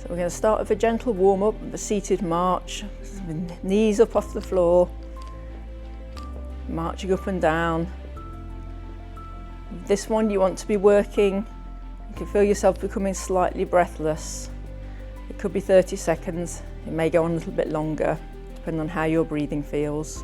So we're going to start with a gentle warm-up, with a seated march, with knees up off the floor, marching up and down. This one you want to be working, you can feel yourself becoming slightly breathless. It could be 30 seconds, it may go on a little bit longer, depending on how your breathing feels.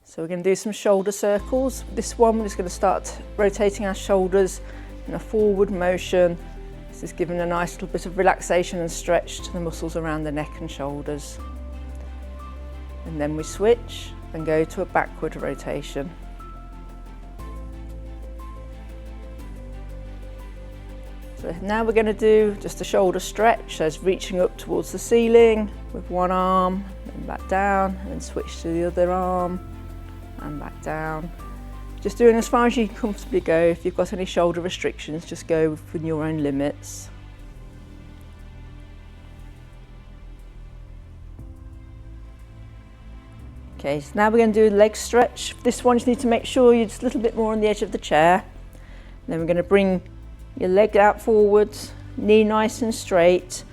So we're going to do some shoulder circles. This one we're just going to start rotating our shoulders in a forward motion. This is giving a nice little bit of relaxation and stretch to the muscles around the neck and shoulders. And then we switch and go to a backward rotation. So now we're going to do just a shoulder stretch, so it's reaching up towards the ceiling with one arm, and back down, and then switch to the other arm, and back down. Just doing as far as you can comfortably go. If you've got any shoulder restrictions, just go within your own limits. Okay, so now we're going to do a leg stretch. This one you just need to make sure you're just a little bit more on the edge of the chair. And then we're going to bring your leg out forwards, knee nice and straight,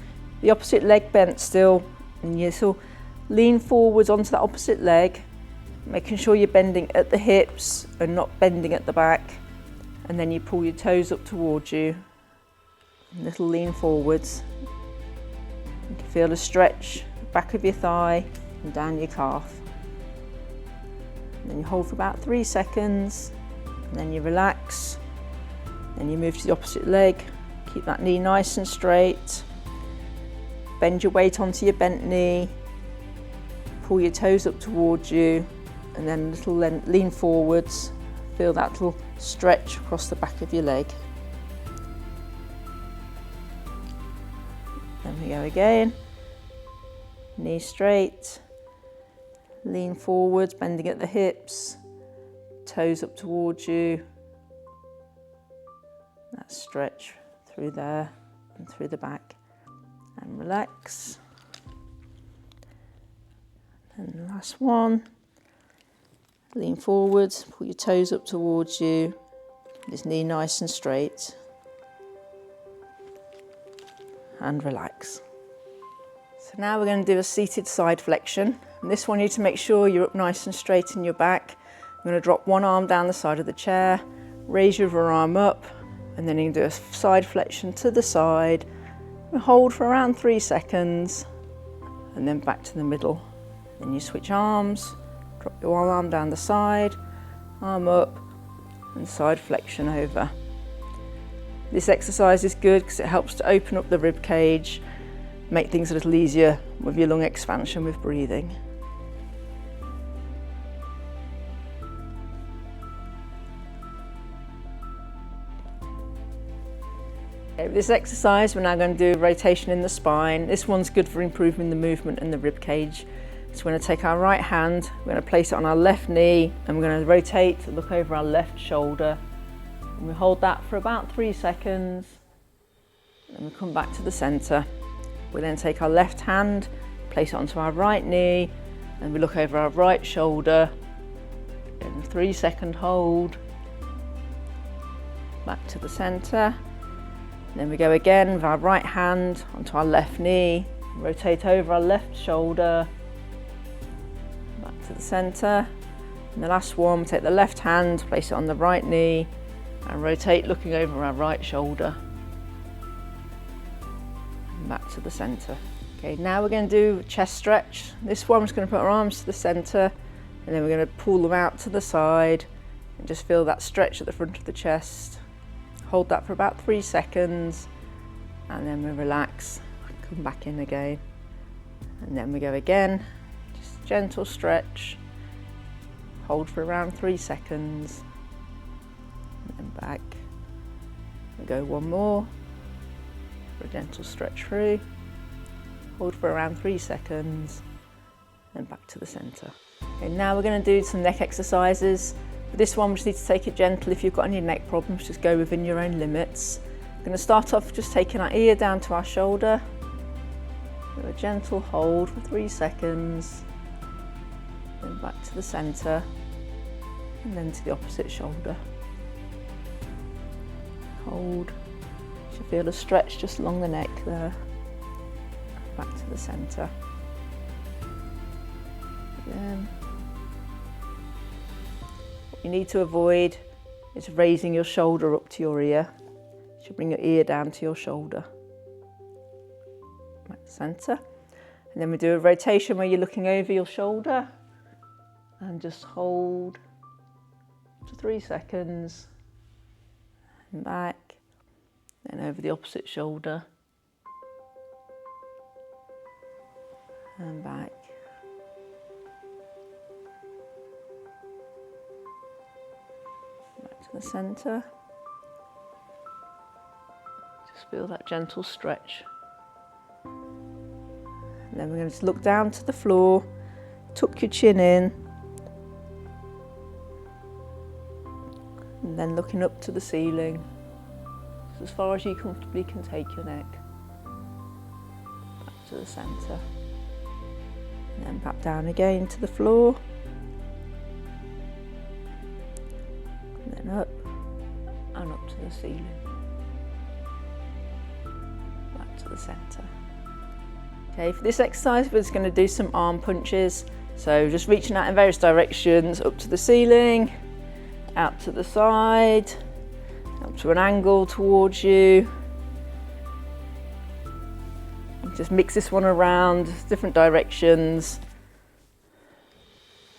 the opposite leg bent still, and you sort of lean forwards onto that opposite leg, making sure you're bending at the hips and not bending at the back. And then you pull your toes up towards you, a little lean forwards. You can feel a stretch, back of your thigh and down your calf. And then you hold for about 3 seconds, and then you relax. Then you move to the opposite leg, keep that knee nice and straight. Bend your weight onto your bent knee, pull your toes up towards you, and then a little lean forwards. Feel that little stretch across the back of your leg. Then we go again. Knee straight, lean forwards, bending at the hips, toes up towards you. That stretch through there and through the back, and relax. And the last one. Lean forwards, pull your toes up towards you, this knee nice and straight, and relax. So now we're going to do a seated side flexion. And this one you need to make sure you're up nice and straight in your back. I'm going to drop one arm down the side of the chair, raise your other arm up, and then you can do a side flexion to the side, and hold for around 3 seconds, and then back to the middle. Then you switch arms. Drop your one arm down the side, arm up, and side flexion over. This exercise is good because it helps to open up the rib cage, make things a little easier with your lung expansion with breathing. Okay, with this exercise, we're now going to do a rotation in the spine. This one's good for improving the movement in the rib cage. So we're going to take our right hand, we're going to place it on our left knee, and we're going to rotate and look over our left shoulder. And we hold that for about 3 seconds, and we come back to the centre. We then take our left hand, place it onto our right knee, and we look over our right shoulder. And 3 second hold, back to the centre. Then we go again with our right hand onto our left knee, rotate over our left shoulder, back to the centre. And the last one, we take the left hand, place it on the right knee, and rotate looking over our right shoulder, and back to the centre. Okay, now we're going to do a chest stretch. This one, we're just going to put our arms to the centre, and then we're going to pull them out to the side, and just feel that stretch at the front of the chest. Hold that for about 3 seconds, and then we relax, come back in again, and then we go again. Just gentle stretch, hold for around 3 seconds, and then back. We go one more for a gentle stretch through, hold for around 3 seconds, and back to the centre. Okay, now we're going to do some neck exercises. For this one, we just need to take it gentle. If you've got any neck problems, just go within your own limits. We're going to start off just taking our ear down to our shoulder. Do a gentle hold for 3 seconds. Then back to the centre. and then to the opposite shoulder. Hold. You should feel a stretch just along the neck there. Back to the centre. Again. What you need to avoid is raising your shoulder up to your ear. You should bring your ear down to your shoulder. Back to centre. And then we do a rotation where you're looking over your shoulder and just hold for 3 seconds. And back. Then over the opposite shoulder. And back. Back to the centre. Just feel that gentle stretch. And then we're going to look down to the floor, tuck your chin in, and then looking up to the ceiling, as far as you comfortably can take your neck. Back to the centre. And then back down again to the floor. And then up and up to the ceiling. Back to the centre. Okay, for this exercise we're just going to do some arm punches. So just reaching out in various directions, up to the ceiling, out to the side, up to an angle towards you. And just mix this one around, different directions.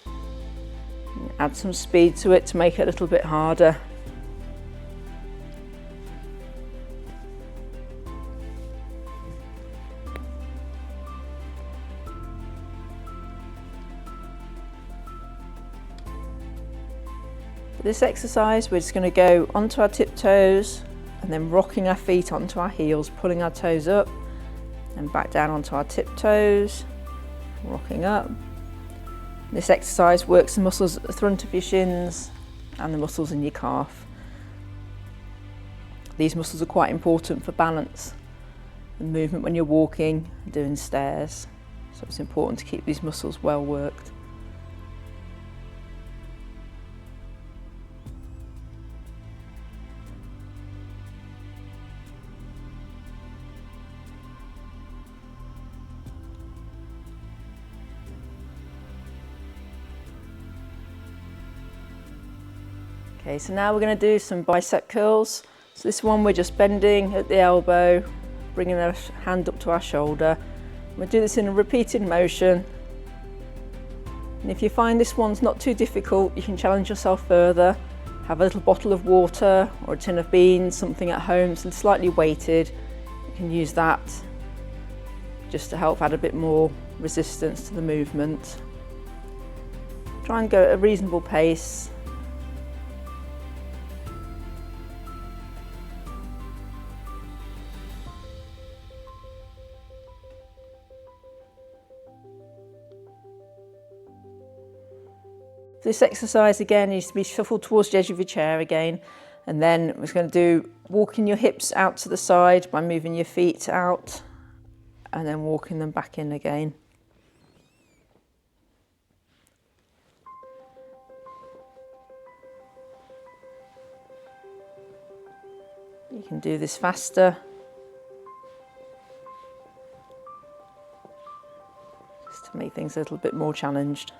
And add some speed to it to make it a little bit harder. This exercise, we're just going to go onto our tiptoes and then rocking our feet onto our heels, pulling our toes up and back down onto our tiptoes, rocking up. This exercise works the muscles at the front of your shins and the muscles in your calf. These muscles are quite important for balance and movement when you're walking and doing stairs. So it's important to keep these muscles well worked. Okay, so now we're going to do some bicep curls. So this one we're just bending at the elbow, bringing our hand up to our shoulder. We'll do this in a repeated motion. And if you find this one's not too difficult, you can challenge yourself further. Have a little bottle of water or a tin of beans, something at home, so slightly weighted. You can use that just to help add a bit more resistance to the movement. Try and go at a reasonable pace. This exercise again needs to be shuffled towards the edge of your chair again, and then we're going to do walking your hips out to the side by moving your feet out and then walking them back in again. You can do this faster. Just to make things a little bit more challenged.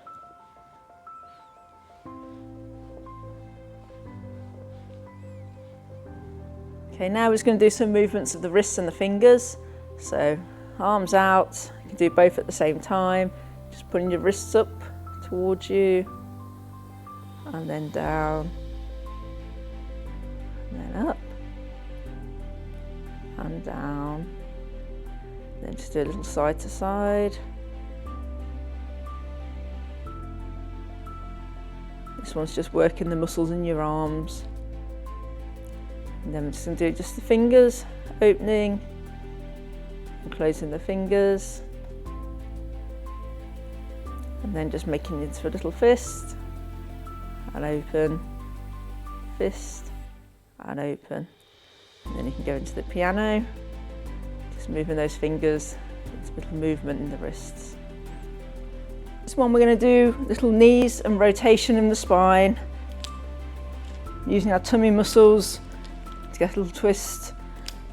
Okay, now we're just going to do some movements of the wrists and the fingers. So arms out, you can do both at the same time. Just putting your wrists up towards you and then down and then up and down. Then just do a little side to side. This one's just working the muscles in your arms. And then we're just going to do just the fingers, opening and closing the fingers. And then just making it into a little fist and open, fist and open. And then you can go into the piano, just moving those fingers, it's a little movement in the wrists. This one we're going to do little knees and rotation in the spine. using our tummy muscles to get a little twist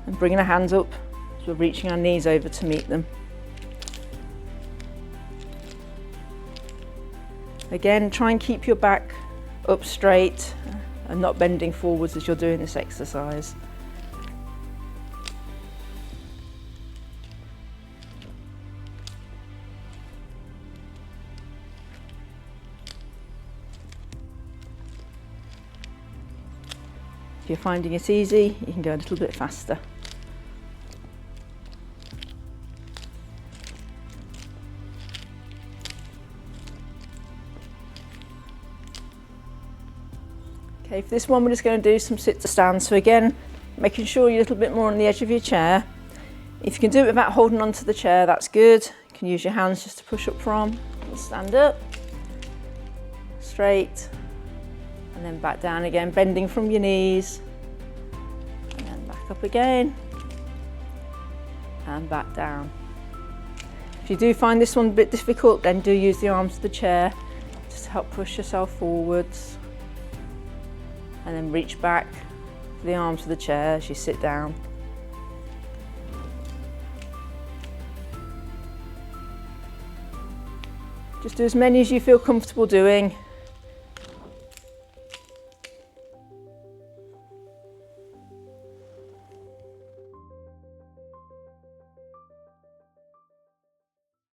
and bringing our hands up as we're reaching our knees over to meet them. Again, try and keep your back up straight and not bending forwards as you're doing this exercise. If you're finding it easy, you can go a little bit faster. Okay, for this one we're just going to do some sit to stand. So again, making sure you're a little bit more on the edge of your chair. If you can do it without holding onto the chair, that's good. You can use your hands just to push up from. Stand up, straight, and then back down again, bending from your knees, and then back up again, and back down. If you do find this one a bit difficult, then do use the arms of the chair just to help push yourself forwards, and then reach back for the arms of the chair as you sit down. Just do as many as you feel comfortable doing.